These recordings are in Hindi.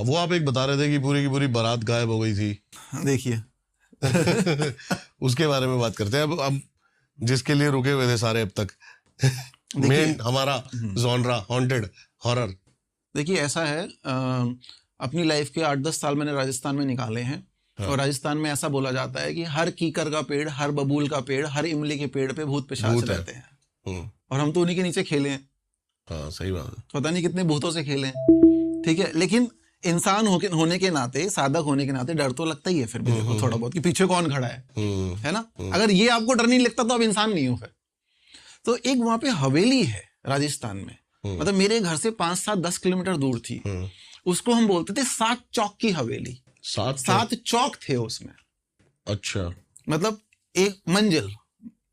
वो आप एक बता रहे थे कि पूरी की पूरी बारात गायब हो गई थी। देखिए उसके बारे में बात करते हैं अब जिसके लिए रुके हुए थे सारे अब तक। मेन हमारा जॉनरा हॉन्टेड हॉरर। देखिए ऐसा है, अपनी लाइफ के 8-10 साल मैंने राजस्थान में निकाले हैं। हाँ। और राजस्थान में ऐसा बोला जाता है कि हर कीकर का पेड़, हर बबूल का पेड़, हर इमली के पेड़ पे भूत पिशाच रहते हैं। और हम तो उन्हीं के नीचे खेले हैं। हाँ सही बात है। पता नहीं कितने भूतों से खेले हैं, ठीक है। लेकिन इंसान होने के नाते, साधक होने के नाते डर तो लगता ही है फिर भी, देखो थोड़ा बहुत कि पीछे कौन खड़ा है ना। अगर ये आपको डर नहीं लगता तो आप इंसान नहीं हो फिर। तो एक वहां पे हवेली है राजस्थान में, मतलब मेरे घर से 5-7-10 किलोमीटर दूर थी। उसको हम बोलते थे 7 चौक की हवेली। 7 चौक थे उसमें। अच्छा, मतलब एक मंजिल,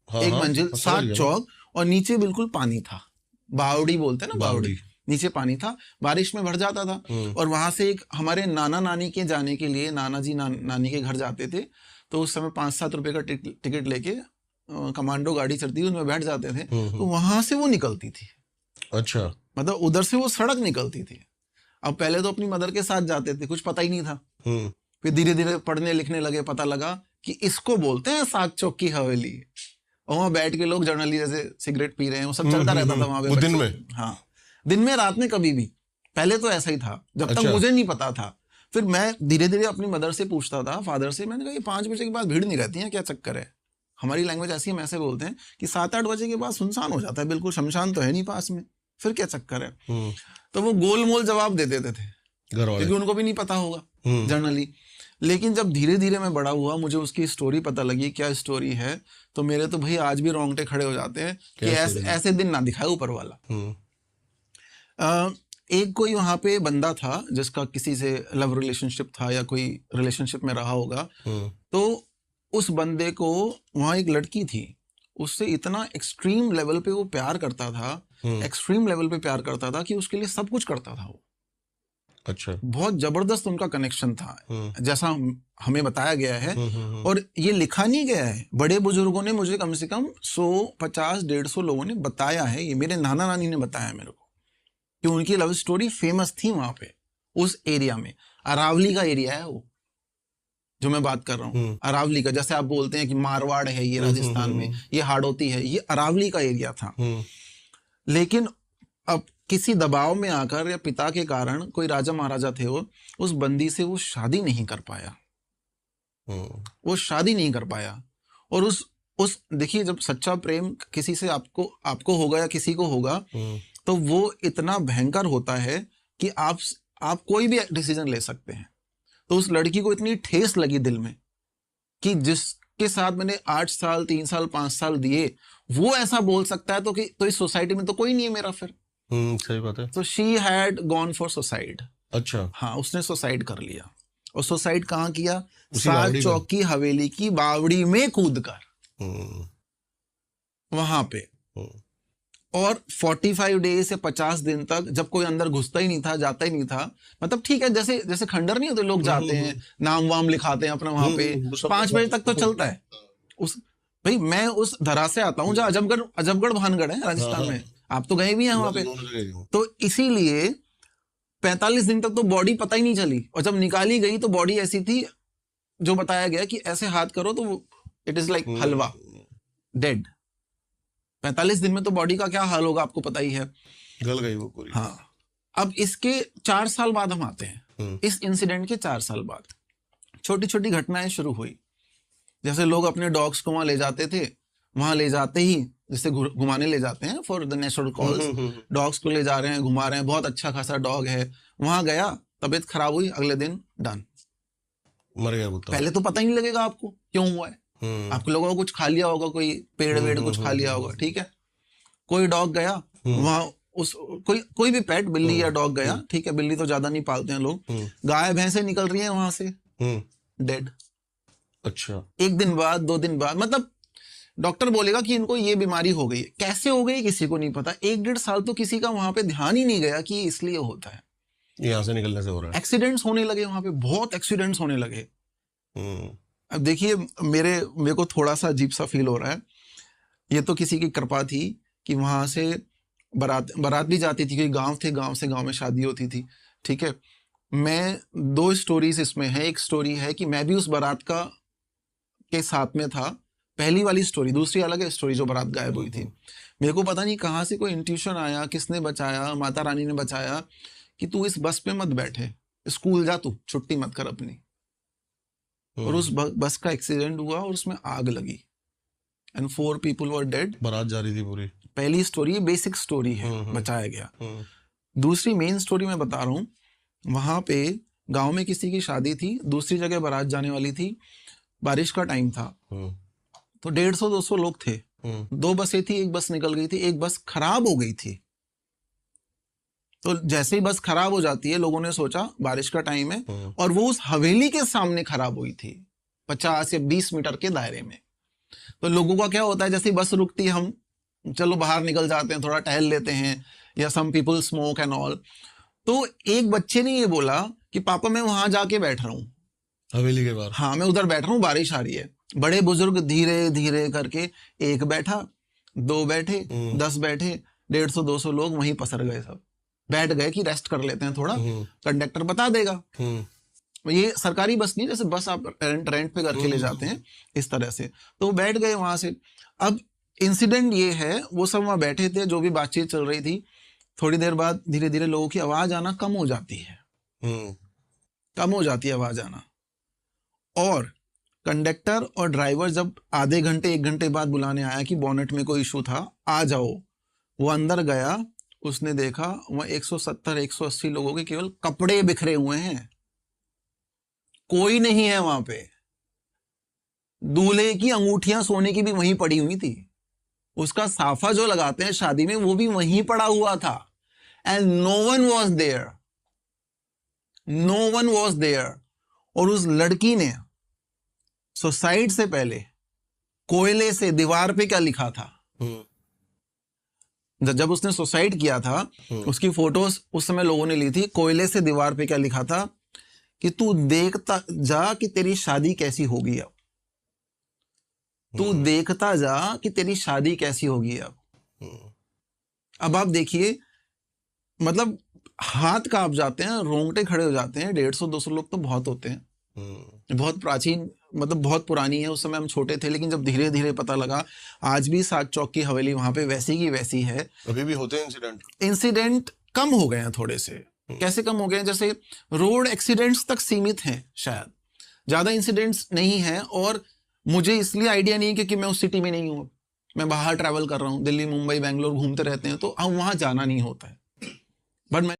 एक मंजिल 7 चौक, और नीचे बिल्कुल पानी था। बावड़ी बोलते हैं ना, बावड़ी। नीचे पानी था, बारिश में भर जाता था। और वहां से एक हमारे नाना नानी के जाने के लिए, नाना जी नानी के घर जाते थे, तो उस समय 5-7 रुपए का टिकट लेके कमांडो गाड़ी चलती थी, उसमें बैठ जाते थे। तो वहां से वो निकलती थी। अच्छा, मतलब उधर से वो सड़क निकलती थी। अब पहले तो अपनी मदर के साथ जाते थे, कुछ पता ही नहीं था। फिर धीरे धीरे पढ़ने लिखने लगे, पता लगा कि इसको बोलते हैं 7 चौक की हवेली। और वहाँ बैठ के लोग जर्नली जैसे सिगरेट पी रहे हैं, वो सब चलता रहता था वहां पे। दिन में? हाँ, दिन में, रात में, कभी भी। पहले तो ऐसा ही था, जब तक मुझे नहीं पता था। फिर मैं धीरे धीरे अपनी मदर से पूछता था, फादर से। मैंने कहा ये 5 बजे के बाद भीड़ नहीं रहती है, क्या चक्कर है? हमारी लैंग्वेज ऐसी है, हम ऐसे बोलते हैं कि 7-8 बजे के बाद सुनसान हो जाता है, बिल्कुल शमशान तो है नहीं पास में, फिर क्या चक्कर है? तो वो गोल मोल जवाब दे देते थे, क्योंकि उनको भी नहीं पता होगा जनरली। लेकिन जब धीरे धीरे मैं बड़ा हुआ, मुझे उसकी स्टोरी पता लगी, क्या स्टोरी है, तो मेरे तो भाई आज भी रोंगटे खड़े हो जाते हैं कि ऐसे दिन ना दिखाए ऊपर वाला। एक कोई वहां पे बंदा था जिसका किसी से लव रिलेशनशिप था या कोई रिलेशनशिप में रहा होगा। तो उस बंदे को वहां एक लड़की थी, उससे इतना एक्सट्रीम लेवल पे वो प्यार करता था, एक्सट्रीम लेवल पे प्यार करता था कि उसके लिए सब कुछ करता था वो। अच्छा, बहुत जबरदस्त उनका कनेक्शन था, जैसा हमें बताया गया है। और ये लिखा नहीं गया है, बड़े बुजुर्गों ने मुझे कम से कम 100-50-150 लोगों ने बताया है। ये मेरे नाना नानी ने बताया मेरे को कि उनकी लव स्टोरी फेमस थी वहां पे, उस एरिया में। अरावली का एरिया है वो जो मैं बात कर रहा हूँ, अरावली का। जैसे आप बोलते हैं कि मारवाड़ है ये राजस्थान में, ये हाड़ौती है, ये अरावली का एरिया था। लेकिन अब किसी दबाव में आकर या पिता के कारण, कोई राजा महाराजा थे वो, उस बंदी से वो शादी नहीं कर पाया। वो शादी नहीं कर पाया। और उस देखिए, जब सच्चा प्रेम किसी से आपको होगा या किसी को होगा, तो वो इतना भयंकर होता है कि आप कोई भी डिसीजन ले सकते हैं। तो उस लड़की को इतनी ठेस लगी दिल में कि जिसके साथ मैंने 8 साल, 3 साल, 5 साल दिए, वो ऐसा बोल सकता है, तो इस सोसाइटी में तो कोई नहीं है मेरा फिर। सही बात है। तो she had gone for suicide. अच्छा, हाँ, उसने सुसाइड कर लिया। और सुसाइड कहाँ किया? 7 चौक की हवेली की बावड़ी में कूद कर, वहां पे। और 45 डेज से 50 दिन तक जब कोई अंदर घुसता ही नहीं था, जाता ही नहीं था। मतलब ठीक है, जैसे खंडर नहीं होते, लोग जाते हैं, नाम वाम लिखाते हैं अपना वहां पे, 5 बजे तक तो चलता है। भाई मैं उस धरा से आता हूँ जहाँ अजबगढ़ भानगढ़ है राजस्थान में, आप तो गए भी हैं वहां पे। तो इसीलिए 45 दिन तक तो बॉडी पता ही नहीं चली, और जब निकाली गई तो बॉडी ऐसी थी, जो बताया गया कि ऐसे हाथ करो तो it is like halwa, dead. 45 दिन में तो बॉडी का क्या हाल होगा आपको पता ही है, गल गई वो पूरी। हाँ। अब इसके 4 साल बाद हम आते हैं, इस इंसिडेंट के 4 साल बाद छोटी छोटी घटनाएं शुरू हुई। जैसे लोग अपने डॉग्स को वहां ले जाते थे, वहां ले जाते ही जैसे घुमाने ले जाते हैं for the natural calls, dogs को ले जा रहे हैं, घुमा रहे हैं, बहुत अच्छा खासा डॉग है, वहां गया, तबीयत खराब हुई, अगले दिन डन, मर गया कुत्ता। पहले तो पता ही नहीं लगेगा आपको क्यों हुआ है, आपके लोगों को कुछ खा लिया होगा, कोई पेड़ वेड़ कुछ खा लिया होगा, ठीक है। कोई डॉग गया वहां, कोई भी पेट, बिल्ली या डॉग गया, ठीक है, बिल्ली तो ज्यादा नहीं पालते हैं लोग, गाय भैंसे निकल रही है वहां से, डेड। अच्छा, 1 दिन बाद, 2 दिन बाद, मतलब डॉक्टर बोलेगा कि इनको ये बीमारी हो गई है, कैसे हो गई किसी को नहीं पता। 1-1.5 साल तो किसी का वहां पे ध्यान ही नहीं गया कि इसलिए होता है, यहाँ से निकलने से हो रहा है। एक्सीडेंट्स होने लगे वहां पे, बहुत एक्सीडेंट्स होने लगे। अब देखिए, मेरे को थोड़ा सा अजीब सा फील हो रहा है। ये तो किसी की कृपा थी कि वहां से बारात भी जाती थी, कोई गांव थे, गांव से गांव में शादी होती थी, ठीक है। मैं 2 स्टोरीज इसमें है। एक स्टोरी है कि मैं भी उस बारात का के साथ में था, पहली वाली स्टोरी। दूसरी अलग है स्टोरी जो बारात गायब हुई थी। मेरे को पता नहीं कहाँ से कोई इंट्यूशन आया, किसने बचाया, माता रानी ने बचाया कि तू इस बस पे मत बैठे, स्कूल जा, तू छुट्टी मत कर अपनी। और उस बस का एक्सीडेंट हुआ और उसमें आग लगी एंड 4 people वर डेड। बारात जा रही थी पूरी। पहली स्टोरी बेसिक स्टोरी है, बचाया गया। दूसरी मेन स्टोरी मैं बता रहा हूँ, वहां पे गांव में किसी की शादी थी, दूसरी जगह बारात जाने वाली थी, बारिश का टाइम था, तो 150-200 लोग थे। 2 बसें थी, एक बस निकल गई थी, एक बस खराब हो गई थी। तो जैसे ही बस खराब हो जाती है, लोगों ने सोचा बारिश का टाइम है, और वो उस हवेली के सामने खराब हुई थी 50 या 20 मीटर के दायरे में। तो लोगों का क्या होता है, जैसे ही बस रुकती है हम चलो बाहर निकल जाते हैं, थोड़ा टहल लेते हैं, या some people smoke and all. तो एक बच्चे ने ये बोला कि पापा मैं वहां जाके बैठ रहा हूँ, हवेली के बाहर। हाँ मैं उधर बैठ रहा हूँ, बारिश आ रही है। बड़े बुजुर्ग धीरे धीरे करके, एक बैठा, 2 बैठे, 10 बैठे, 150-200 लोग वहीं पसर गए, सब बैठ गए कि रेस्ट कर लेते हैं थोड़ा, कंडक्टर बता देगा। ये सरकारी बस नहीं, जैसे बस आप रेंट पे करके ले जाते हैं, इस तरह से। तो बैठ गए वहां से। अब इंसिडेंट ये है, वो सब वहां बैठे थे, जो भी बातचीत चल रही थी, थोड़ी देर बाद धीरे धीरे लोगों की आवाज आना कम हो जाती है, कम हो जाती है आवाज आना। और कंडक्टर और ड्राइवर जब आधे घंटे 1 घंटे बाद बुलाने आया कि बोनेट में कोई इशू था, आ जाओ, वो अंदर गया, उसने देखा वह 170-180 लोगों के केवल कपड़े बिखरे हुए हैं, कोई नहीं है वहां पे। दूल्हे की अंगूठियां सोने की भी वहीं पड़ी हुई थी, उसका साफा जो लगाते हैं शादी में वो भी वहीं पड़ा हुआ था। And no one was there, no one was there. और उस लड़की ने सुसाइड से पहले कोयले से दीवार पे क्या लिखा था, जब उसने सुसाइड किया था, उसकी फोटोज उस समय लोगों ने ली थी। कोयले से दीवार पे क्या लिखा था कि तू देखता जा कि तेरी शादी कैसी होगी अब, तू देखता जा कि तेरी शादी कैसी होगी अब। अब आप देखिए, मतलब हाथ कांप जाते हैं, रोंगटे खड़े हो जाते हैं। 150-200 लोग तो बहुत होते हैं। बहुत प्राचीन, मतलब बहुत पुरानी है। उस समय हम छोटे थे, लेकिन जब धीरे धीरे पता लगा, आज भी साग चौक की हवेली वहां पे वैसी की वैसी है। अभी भी होते हैं इंसिडेंट कम हो गए हैं थोड़े से। कैसे कम हो गए हैं, जैसे रोड एक्सीडेंट्स तक सीमित हैं, शायद ज्यादा इंसिडेंट्स नहीं है। और मुझे इसलिए आइडिया नहीं है क्योंकि मैं उस सिटी में नहीं हूँ, मैं बाहर ट्रैवल कर रहा हूँ, दिल्ली, मुंबई, बेंगलोर घूमते रहते हैं, तो अब वहां जाना नहीं होता है। बट मैं